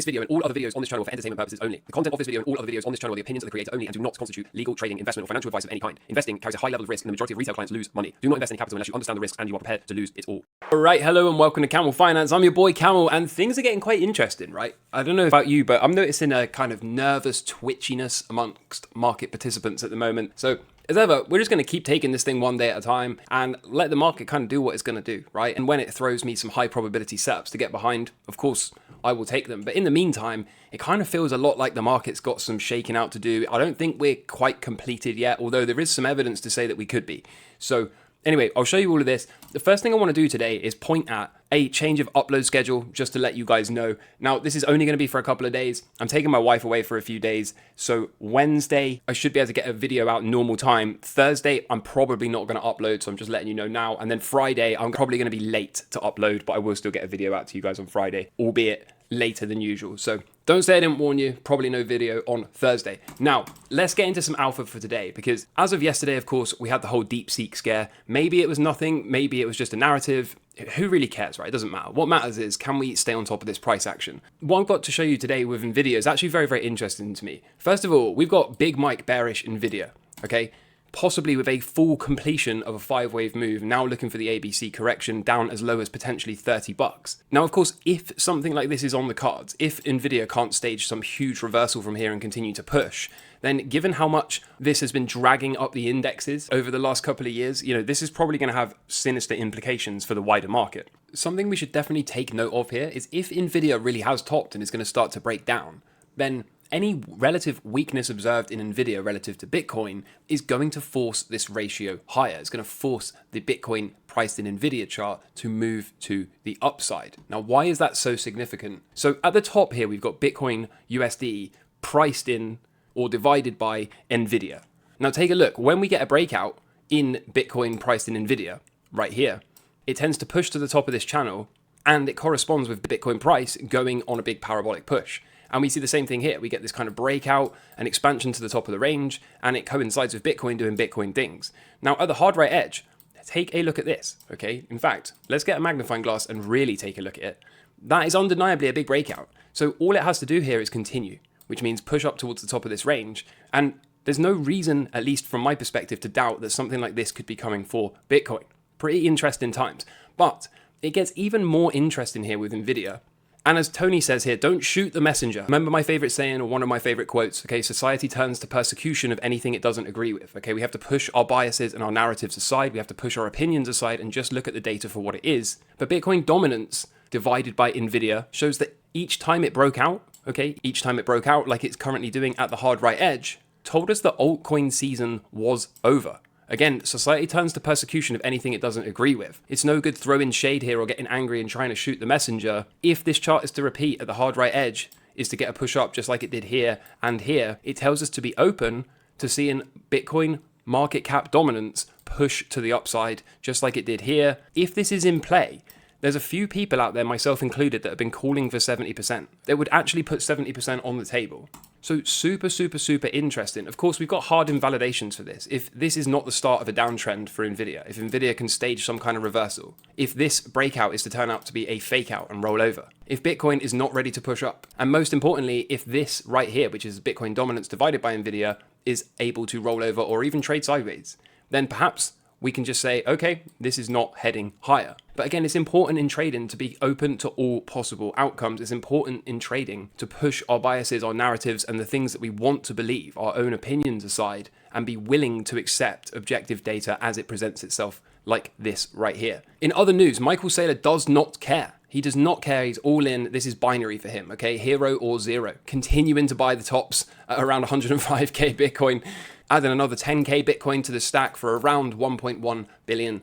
This video and all other videos on this channel for entertainment purposes only. The content of this video and all other videos on this channel are the opinions of the creator only and do not constitute legal, trading, investment, or financial advice of any kind. Investing carries a high level of risk and the majority of retail clients lose money. Do not invest any capital unless you understand the risks and you are prepared to lose it all. Alright, hello and welcome to Camel Finance. I'm your boy Camel and things are getting quite interesting, right? I don't know about you, but I'm noticing a kind of nervous twitchiness amongst market participants at the moment. So as ever, we're just going to keep taking this thing one day at a time and let the market kind of do what it's going to do, right? And when it throws me some high probability setups to get behind, of course, I will take them. But in the meantime, it kind of feels a lot like the market's got some shaking out to do. I don't think we're quite completed yet, although there is some evidence to say that we could be. So anyway, I'll show you all of this. The first thing I want to do today is point at a change of upload schedule, just to let you guys know. Now, this is only going to be for a couple of days. I'm taking my wife away for a few days. So Wednesday, I should be able to get a video out normal time. Thursday, I'm probably not going to upload, so I'm just letting you know now. And then Friday, I'm probably going to be late to upload, but I will still get a video out to you guys on Friday, albeit later than usual. So don't say I didn't warn you, probably no video on Thursday. Now, let's get into some alpha for today, because as of yesterday, of course, we had the whole DeepSeek scare. Maybe it was nothing, maybe it was just a narrative. Who really cares, right? It doesn't matter. What matters is, can we stay on top of this price action? What I've got to show you today with Nvidia is actually very, very interesting to me. First of all, we've got Big Mike bearish Nvidia, okay? Possibly with a full completion of a 5-wave move, now looking for the ABC correction down as low as potentially $30. Now, of course, if something like this is on the cards, if Nvidia can't stage some huge reversal from here and continue to push, then given how much this has been dragging up the indexes over the last couple of years, this is probably going to have sinister implications for the wider market. Something we should definitely take note of here is if Nvidia really has topped and is going to start to break down, then any relative weakness observed in Nvidia relative to Bitcoin is going to force this ratio higher. It's going to force the Bitcoin priced in Nvidia chart to move to the upside. Now, why is that so significant? So at the top here, we've got Bitcoin USD priced in or divided by Nvidia. Now take a look. When we get a breakout in Bitcoin priced in Nvidia, right here, it tends to push to the top of this channel and it corresponds with Bitcoin price going on a big parabolic push. And we see the same thing here. We get this kind of breakout, an expansion to the top of the range, and it coincides with Bitcoin doing Bitcoin things. Now, at the hard right edge, take a look at this, okay? In fact, let's get a magnifying glass and really take a look at it. That is undeniably a big breakout. So all it has to do here is continue, which means push up towards the top of this range. And there's no reason, at least from my perspective, to doubt that something like this could be coming for Bitcoin. Pretty interesting times. But it gets even more interesting here with Nvidia. And as Tony says here, don't shoot the messenger. Remember my favorite saying, or one of my favorite quotes, okay? Society turns to persecution of anything it doesn't agree with, okay? We have to push our biases and our narratives aside. We have to push our opinions aside and just look at the data for what it is. But Bitcoin dominance divided by Nvidia shows that each time it broke out, okay? Each time it broke out like it's currently doing at the hard right edge, told us that altcoin season was over. Again, society turns to persecution of anything it doesn't agree with. It's no good throwing shade here or getting angry and trying to shoot the messenger. If this chart is to repeat at the hard right edge, is to get a push up just like it did here and here, it tells us to be open to seeing Bitcoin market cap dominance push to the upside just like it did here. If this is in play, there's a few people out there, myself included, that have been calling for 70%. That would actually put 70% on the table. So super, super, super interesting. Of course, we've got hard invalidations for this. If this is not the start of a downtrend for Nvidia, if Nvidia can stage some kind of reversal, if this breakout is to turn out to be a fake out and roll over, if Bitcoin is not ready to push up, and most importantly, if this right here, which is Bitcoin dominance divided by Nvidia, is able to roll over or even trade sideways, then perhaps we can just say, okay, this is not heading higher. But again, it's important in trading to be open to all possible outcomes. It's important in trading to push our biases, our narratives, and the things that we want to believe, our own opinions aside, and be willing to accept objective data as it presents itself, like this right here. In other news, Michael Saylor does not care. He does not care. He's all in. This is binary for him, okay? Hero or zero. Continuing to buy the tops at around 105k Bitcoin, adding another 10k Bitcoin to the stack for around $1.1 billion.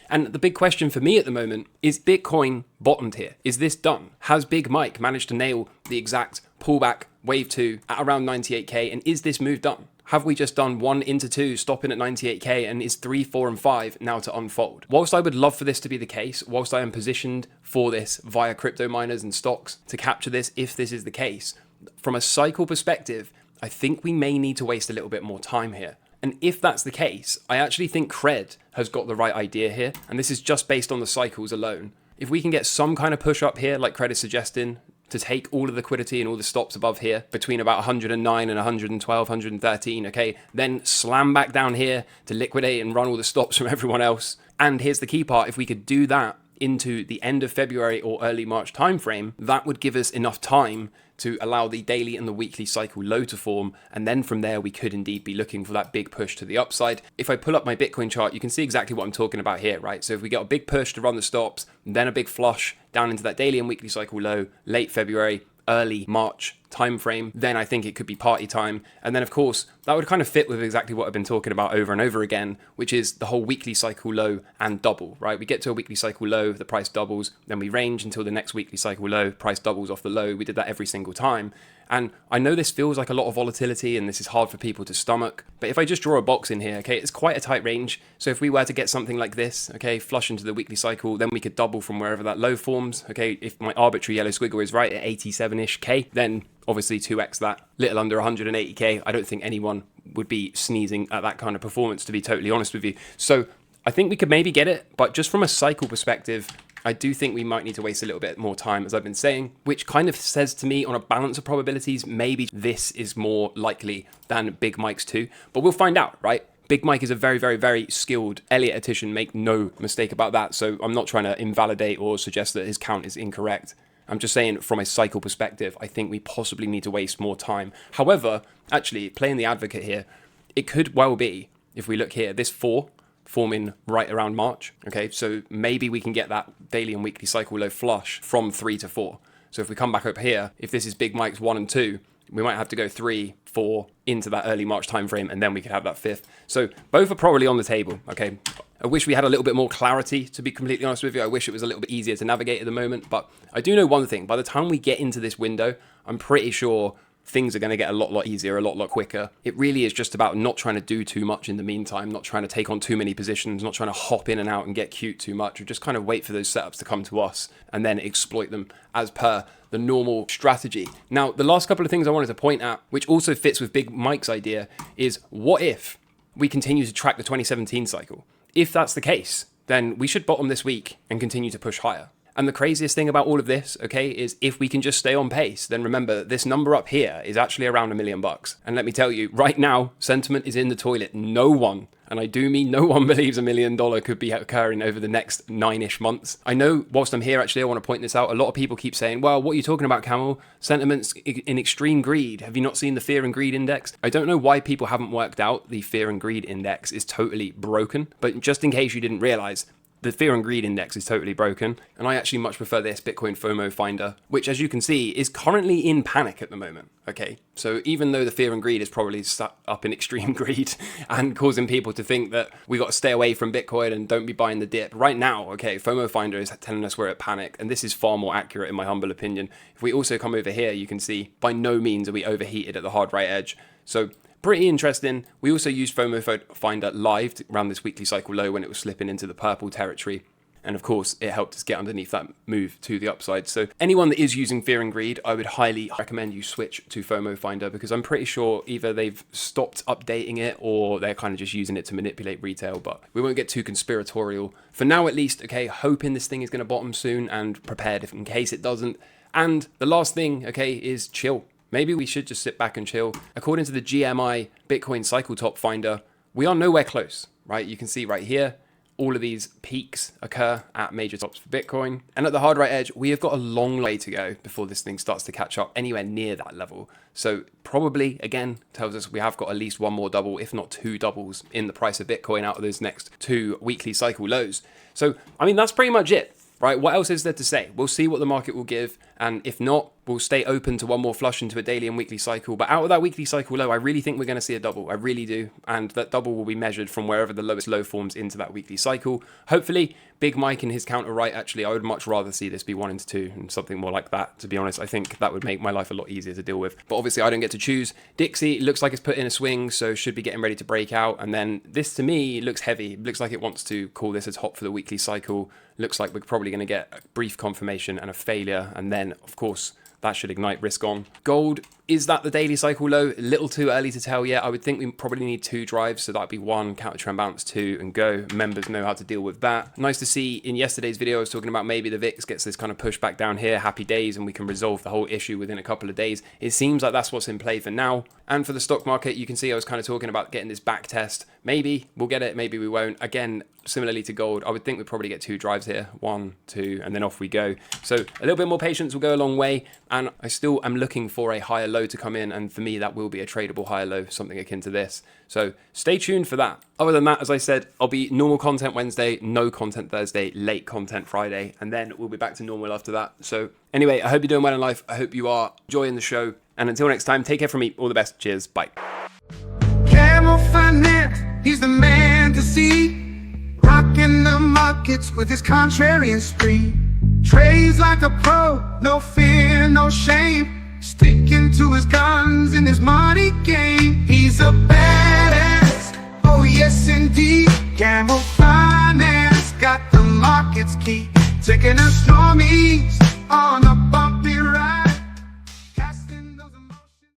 And the big question for me at the moment is Bitcoin bottomed here? Is this done? Has Big Mike managed to nail the exact pullback wave 2 at around 98k? And is this move done? Have we just done 1 into 2, stopping at 98k, and is 3, 4, and 5 now to unfold? Whilst I would love for this to be the case, whilst I am positioned for this via crypto miners and stocks to capture this if this is the case, from a cycle perspective, I think we may need to waste a little bit more time here. And if that's the case, I actually think Cred has got the right idea here, and this is just based on the cycles alone. If we can get some kind of push up here, like Cred is suggesting, to take all of the liquidity and all the stops above here between about 109 and 112, 113, okay, then slam back down here to liquidate and run all the stops from everyone else. And here's the key part, if we could do that into the end of February or early March timeframe, that would give us enough time to allow the daily and the weekly cycle low to form, and then from there we could indeed be looking for that big push to the upside. If I pull up my Bitcoin chart, you can see exactly what I'm talking about here, right? So if we get a big push to run the stops, then a big flush down into that daily and weekly cycle low, late February, early March timeframe, then I think it could be party time. And then of course, that would kind of fit with exactly what I've been talking about over and over again, which is the whole weekly cycle low and double, right? We get to a weekly cycle low, the price doubles, then we range until the next weekly cycle low, price doubles off the low. We did that every single time. And I know this feels like a lot of volatility and this is hard for people to stomach, but if I just draw a box in here, okay, it's quite a tight range. So if we were to get something like this, okay, flush into the weekly cycle, then we could double from wherever that low forms, okay? If my arbitrary yellow squiggle is right at 87-ish K, then obviously 2x that, little under 180K. I don't think anyone would be sneezing at that kind of performance, to be totally honest with you. So I think we could maybe get it, but just from a cycle perspective, I do think we might need to waste a little bit more time, as I've been saying, which kind of says to me on a balance of probabilities, maybe this is more likely than Big Mike's 2, but we'll find out, right? Big Mike is a very, very, very skilled Elliott-tician, make no mistake about that. So I'm not trying to invalidate or suggest that his count is incorrect. I'm just saying from a cycle perspective, I think we possibly need to waste more time. However, actually playing the advocate here, it could well be, if we look here, this 4 forming right around March. Okay, so maybe we can get that daily and weekly cycle low flush from 3 to 4. So if we come back up here, if this is Big Mike's 1 and 2, we might have to go 3, 4 into that early March timeframe, and then we could have that 5th. So both are probably on the table. Okay, I wish we had a little bit more clarity, to be completely honest with you. I wish it was a little bit easier to navigate at the moment, but I do know one thing. By the time we get into this window, I'm pretty sure things are going to get a lot easier, a lot quicker. It really is just about not trying to do too much in the meantime, not trying to take on too many positions, not trying to hop in and out and get cute too much, or just kind of wait for those setups to come to us and then exploit them as per the normal strategy. Now, the last couple of things I wanted to point at, which also fits with Big Mike's idea, is what if we continue to track the 2017 cycle? If that's the case, then we should bottom this week and continue to push higher. And the craziest thing about all of this, okay, is if we can just stay on pace, then remember this number up here is actually around $1 million. And let me tell you, right now, sentiment is in the toilet. No one, and I do mean no one, believes $1 million could be occurring over the next 9-ish months. I know whilst I'm here, actually, I want to point this out. A lot of people keep saying, well, what are you talking about, Camel? Sentiment's in extreme greed. Have you not seen the fear and greed index? I don't know why people haven't worked out the fear and greed index is totally broken, but just in case you didn't realize, the fear and greed index is totally broken, and I actually much prefer this Bitcoin FOMO finder, which, as you can see, is currently in panic at the moment, okay? So even though the fear and greed is probably stuck up in extreme greed and causing people to think that we got to stay away from Bitcoin and don't be buying the dip, right now, okay, FOMO finder is telling us we're at panic, and this is far more accurate in my humble opinion. If we also come over here, you can see by no means are we overheated at the hard right edge. So pretty interesting. We also used FOMO Finder live around this weekly cycle low when it was slipping into the purple territory. And of course, it helped us get underneath that move to the upside. So anyone that is using fear and greed, I would highly recommend you switch to FOMO Finder, because I'm pretty sure either they've stopped updating it or they're kind of just using it to manipulate retail. But we won't get too conspiratorial. For now, at least, okay, hoping this thing is going to bottom soon and prepared if in case it doesn't. And the last thing, okay, is chill. Maybe we should just sit back and chill. According to the GMI Bitcoin Cycle Top Finder, we are nowhere close, right? You can see right here, all of these peaks occur at major tops for Bitcoin. And at the hard right edge, we have got a long way to go before this thing starts to catch up anywhere near that level. So probably, again, tells us we have got at least one more double, if not 2 doubles in the price of Bitcoin out of those next 2 weekly cycle lows. So, I mean, that's pretty much it. Right, what else is there to say? We'll see what the market will give, and if not, we'll stay open to one more flush into a daily and weekly cycle. But out of that weekly cycle low, I really think we're going to see a double. I really do, and that double will be measured from wherever the lowest low forms into that weekly cycle. Hopefully, Big Mike and his counter right. Actually, I would much rather see this be 1 into 2 and something more like that, to be honest. I think that would make my life a lot easier to deal with. But obviously, I don't get to choose. Dixie looks like it's put in a swing, so should be getting ready to break out. And then this, to me, looks heavy. Looks like it wants to call this a top for the weekly cycle. Looks like we're probably going to get a brief confirmation and a failure, and then, of course, that should ignite risk on. Gold is that the daily cycle low? A little too early to tell yet. I would think we probably need 2 drives, so that'd be 1, counter trend bounce, 2, and go. Members know how to deal with that. Nice to see in yesterday's video, I was talking about maybe the VIX gets this kind of push back down here, happy days, and we can resolve the whole issue within a couple of days. It seems like that's what's in play for now. And for the stock market, you can see I was kind of talking about getting this back test. Maybe we'll get it, maybe we won't. Again, similarly to gold, I would think we'd probably get 2 drives here, 1, 2, and then off we go. So a little bit more patience will go a long way, and I still am looking for a higher low to come in, and for me that will be a tradable higher low, something akin to this. So stay tuned for that. Other than that, as I said, I'll be normal content Wednesday, no content Thursday, late content Friday, and then we'll be back to normal after that. So anyway, I hope you're doing well in life. I hope you are enjoying the show, and until next time, take care from me. All the best. Cheers. Bye. Camel Finance, he's the man to see. Rocking the markets with his contrarian spree. Trades like a pro, no fear, no shame. Sticking to his guns in his money game. He's a badass, oh yes indeed. Camel Finance got the markets key. Taking us normies on a bumpy